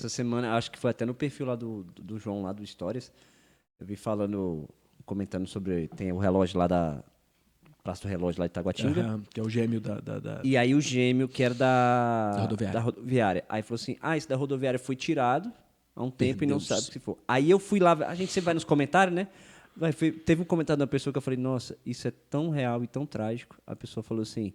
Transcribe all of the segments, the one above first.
Essa semana, acho que foi até no perfil lá do João, lá do Stories, eu vi comentando sobre, tem o relógio lá da Praça do Relógio lá de Taguatinga, Aham, que é o gêmeo da e aí o gêmeo que era da rodoviária. rodoviária. Aí falou assim, esse da rodoviária foi tirado há um tempo e não sabe Perdeu-se. se for. Aí eu fui lá, a gente sempre vai nos comentários, né? Teve um comentário da pessoa que eu falei, nossa, isso é tão real e tão trágico. A pessoa falou assim,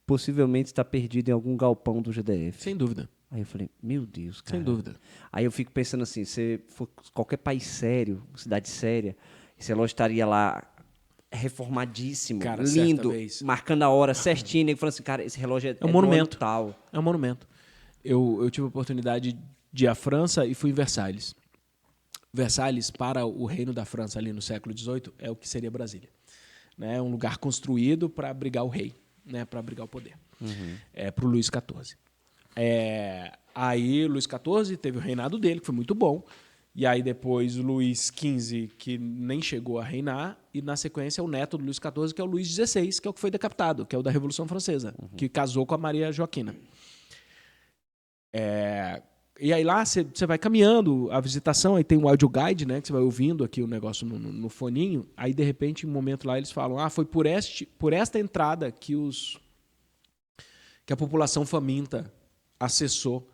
possivelmente está perdido em algum galpão do GDF. Sem dúvida. Aí eu falei, meu Deus, Sem cara. dúvida. Aí eu fico pensando assim, se for qualquer país sério, cidade séria, esse relógio estaria lá reformadíssimo, Cara, certa lindo, vez. marcando a hora certinho, e falando assim, cara, esse relógio É um é do ano monumento. tal. É um monumento. Eu tive a oportunidade de ir à França e fui em Versalhes. Versalhes, para o reino da França ali no século XVIII, é o que seria Brasília. Né? Um lugar construído para abrigar o rei, né? Para abrigar o poder. Para o Luís XIV. Aí Luís XIV teve o reinado dele, que foi muito bom. E aí depois o Luís XV, que nem chegou a reinar, e na sequência o neto do Luís XIV, que é o Luís XVI, que é o que foi decapitado, que é o da Revolução Francesa, que casou com a Maria Joaquina. E aí lá você vai caminhando, a visitação, aí tem um audio guide, né, que você vai ouvindo aqui o negócio no foninho, aí de repente, em um momento lá, eles falam, foi por esta entrada que a população faminta acessou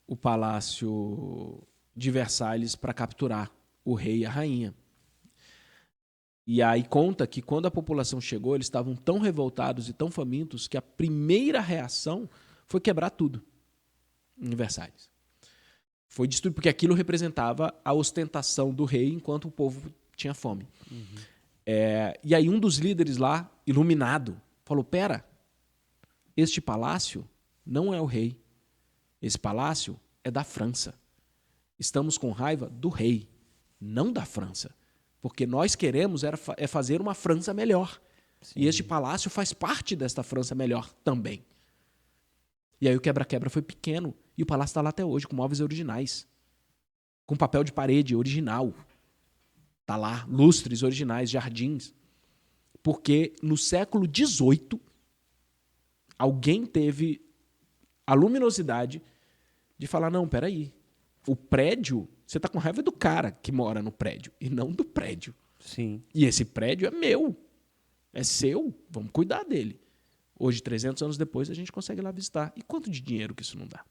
o palácio de Versalhes para capturar o rei e a rainha. E aí conta que quando a população chegou, eles estavam tão revoltados e tão famintos que a primeira reação foi quebrar tudo em Versalhes. Foi destruído, porque aquilo representava a ostentação do rei enquanto o povo tinha fome. E aí um dos líderes lá, iluminado, falou, pera, este palácio não é o rei. Esse palácio é da França. Estamos com raiva do rei, não da França. Porque nós queremos fazer uma França melhor. Sim. E este palácio faz parte desta França melhor também. E aí o quebra-quebra foi pequeno. E o palácio está lá até hoje, com móveis originais. Com papel de parede original. Está lá, lustres originais, jardins. Porque no século XVIII, alguém teve a luminosidade de falar, não, peraí, o prédio, você está com raiva do cara que mora no prédio, e não do prédio. Sim. E esse prédio é meu, é seu, vamos cuidar dele. Hoje, 300 anos depois, a gente consegue ir lá visitar. E quanto de dinheiro que isso não dá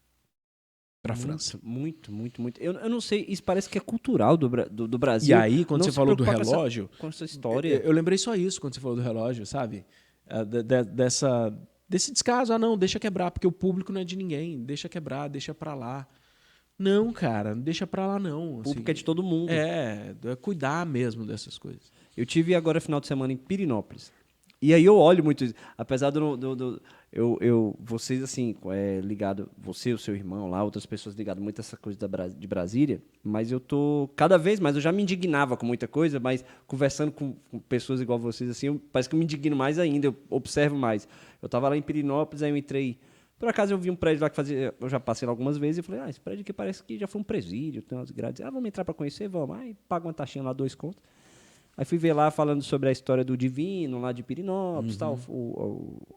para a França? Muito. Eu não sei, isso parece que é cultural do Brasil. E aí, quando você falou do relógio, com essa história. Eu lembrei só isso quando você falou do relógio, sabe? Desse descaso, não, deixa quebrar, porque o público não é de ninguém, deixa quebrar, deixa pra lá. Não, cara, não deixa pra lá não. O público é de todo mundo. É cuidar mesmo dessas coisas. Eu tive agora final de semana em Pirinópolis. E aí eu olho muito isso. Apesar vocês assim, ligado, você, o seu irmão lá, outras pessoas ligadas muito a essa coisa de Brasília, mas eu tô cada vez mais, eu já me indignava com muita coisa, mas conversando com pessoas igual vocês assim, parece que eu me indigno mais ainda, eu observo mais. Eu tava lá em Pirinópolis, aí eu entrei, por acaso eu vi um prédio lá que eu já passei lá algumas vezes e falei, esse prédio aqui parece que já foi um presídio, tem umas grades. Vamos entrar para conhecer, vamos. Aí paga uma taxinha lá, 2 contos. Aí fui ver lá falando sobre a história do Divino, lá de Pirinópolis, tal,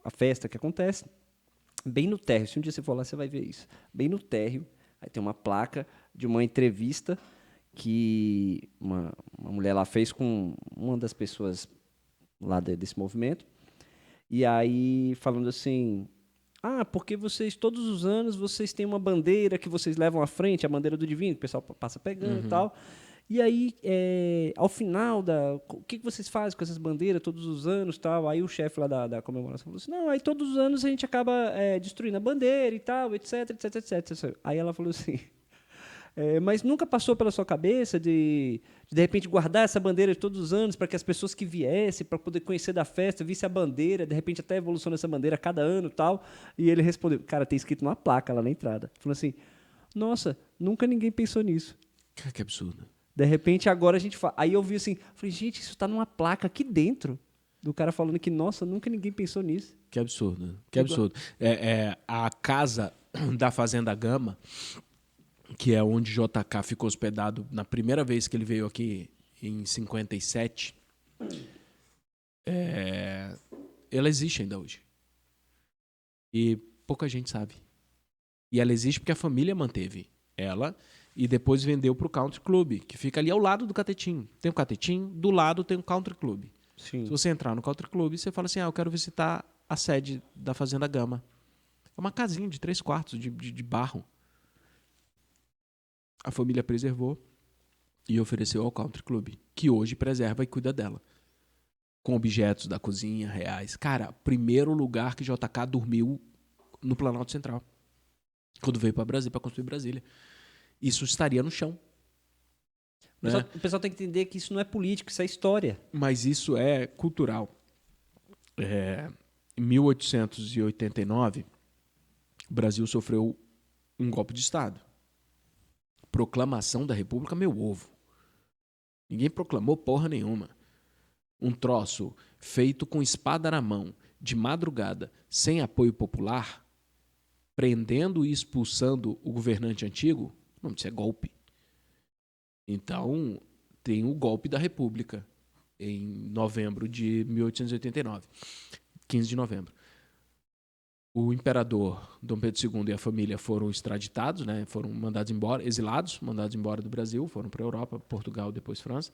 a festa que acontece. Bem no térreo, se um dia você for lá, você vai ver isso. Bem no térreo, aí tem uma placa de uma entrevista que uma mulher lá fez com uma das pessoas lá desse movimento. E aí falando assim, porque vocês, todos os anos, vocês têm uma bandeira que vocês levam à frente, a bandeira do Divino, que o pessoal passa pegando e tal. E aí, ao final, o que vocês fazem com essas bandeiras todos os anos tal? Aí o chefe lá da comemoração falou assim, não, aí todos os anos a gente acaba destruindo a bandeira e tal, etc. Aí ela falou assim, mas nunca passou pela sua cabeça de repente, guardar essa bandeira todos os anos para que as pessoas que viessem, para poder conhecer da festa, vissem a bandeira, de repente até a evolução dessa bandeira a cada ano e tal? E ele respondeu, cara, tem escrito numa placa lá na entrada. Falou assim, nossa, nunca ninguém pensou nisso. Que absurdo. De repente, agora a gente fala. Aí eu vi assim, falei, gente, isso tá numa placa aqui dentro. Do cara falando que, nossa, nunca ninguém pensou nisso. Que absurdo. Que absurdo. A casa da Fazenda Gama, que é onde JK ficou hospedado na primeira vez que ele veio aqui em 57, ela existe ainda hoje. E pouca gente sabe. E ela existe porque a família manteve Ela, e depois vendeu para o Country Club, que fica ali ao lado do Catetim. Tem o Catetim, do lado tem o Country Club. Sim. Se você entrar no Country Club, você fala assim, eu quero visitar a sede da Fazenda Gama. É uma casinha de 3 quartos de barro. A família preservou e ofereceu ao Country Club, que hoje preserva e cuida dela. Com objetos da cozinha reais. Cara, primeiro lugar que JK dormiu no Planalto Central. Quando veio para Brasília, para construir Brasília. Isso estaria no chão. O pessoal tem que entender que isso não é político, isso é história. Mas isso é cultural. Em 1889, o Brasil sofreu um golpe de Estado. Proclamação da República, meu ovo. Ninguém proclamou porra nenhuma. Um troço feito com espada na mão, de madrugada, sem apoio popular, prendendo e expulsando o governante antigo, o nome disso é golpe. Então, tem o golpe da República, em novembro de 1889, 15 de novembro. O imperador Dom Pedro II e a família foram extraditados, né? Foram mandados embora, exilados, mandados embora do Brasil, foram para a Europa, Portugal, depois França.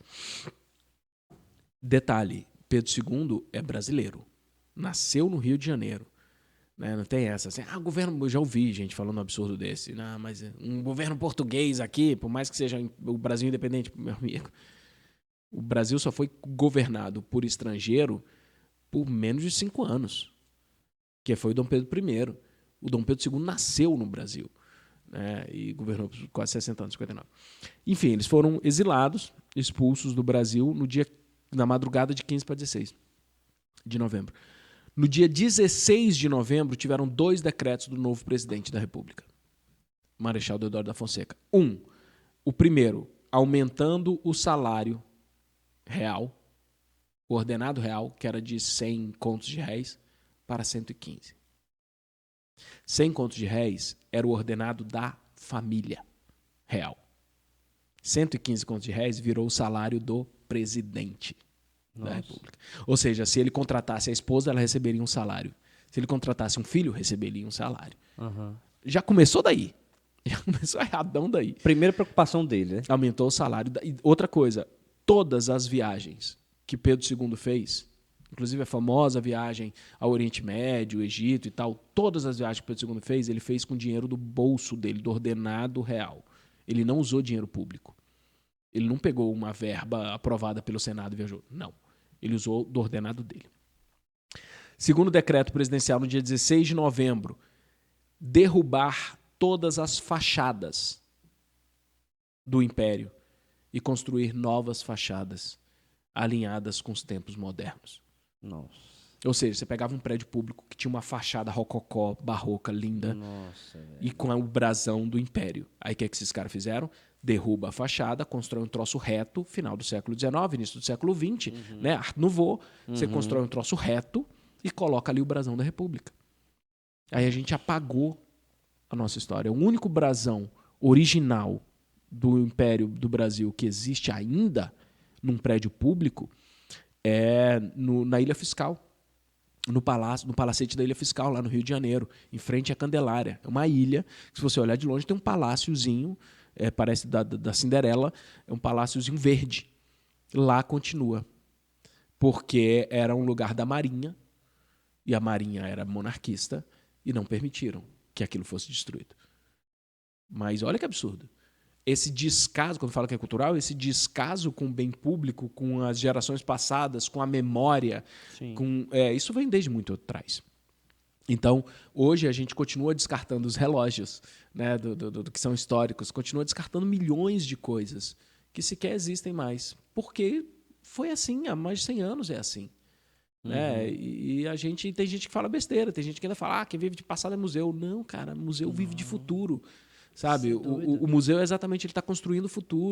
Detalhe, Pedro II é brasileiro, nasceu no Rio de Janeiro. Né? Não tem essa assim, o governo, eu já ouvi gente falando um absurdo desse, não, mas um governo português aqui, por mais que seja o Brasil independente, meu amigo, o Brasil só foi governado por estrangeiro por menos de 5 anos, que foi o Dom Pedro I. O Dom Pedro II nasceu no Brasil, né? E governou por quase 60 anos, 59. Enfim, eles foram exilados, expulsos do Brasil na madrugada de 15 para 16 de novembro. No dia 16 de novembro, tiveram 2 decretos do novo presidente da República, Marechal Deodoro da Fonseca. O primeiro, aumentando o salário real, o ordenado real, que era de 100 contos de réis, para 115. 100 contos de réis era o ordenado da família real. 115 contos de réis virou o salário do presidente da República. Ou seja, se ele contratasse a esposa, ela receberia um salário. Se ele contratasse um filho, receberia um salário. Uhum. Já começou daí. Já começou erradão daí. Primeira preocupação dele, né? Aumentou o salário. E outra coisa, todas as viagens que Pedro II fez, inclusive a famosa viagem ao Oriente Médio, Egito e tal, todas as viagens que Pedro II fez, ele fez com dinheiro do bolso dele, do ordenado real. Ele não usou dinheiro público. Ele não pegou uma verba aprovada pelo Senado e viajou. Não. Ele usou do ordenado dele. Segundo decreto presidencial, no dia 16 de novembro, derrubar todas as fachadas do Império e construir novas fachadas alinhadas com os tempos modernos. Nossa. Ou seja, você pegava um prédio público que tinha uma fachada rococó, barroca, linda, e com o brasão do Império. Aí o que esses caras fizeram? Derruba a fachada, constrói um troço reto, final do século XIX, início do século XX, né? Art Nouveau, você constrói um troço reto e coloca ali o brasão da República. Aí a gente apagou a nossa história. O único brasão original do Império do Brasil que existe ainda num prédio público é na Ilha Fiscal, no palacete da Ilha Fiscal, lá no Rio de Janeiro, em frente à Candelária. É uma ilha, que se você olhar de longe tem um paláciozinho, parece da Cinderela, é um paláciozinho verde. Lá continua, porque era um lugar da Marinha, e a Marinha era monarquista, e não permitiram que aquilo fosse destruído. Mas olha que absurdo. Esse descaso, quando fala que é cultural, esse descaso com o bem público, com as gerações passadas, com a memória, isso vem desde muito atrás. Então, hoje a gente continua descartando os relógios, né, do que são históricos, continua descartando milhões de coisas que sequer existem mais. Porque foi assim, há mais de 100 anos é assim. Né? E tem gente que fala besteira, tem gente que ainda fala quem vive de passado é museu. Não, cara, museu vive de futuro. Sabe? O museu é exatamente, ele está construindo o futuro.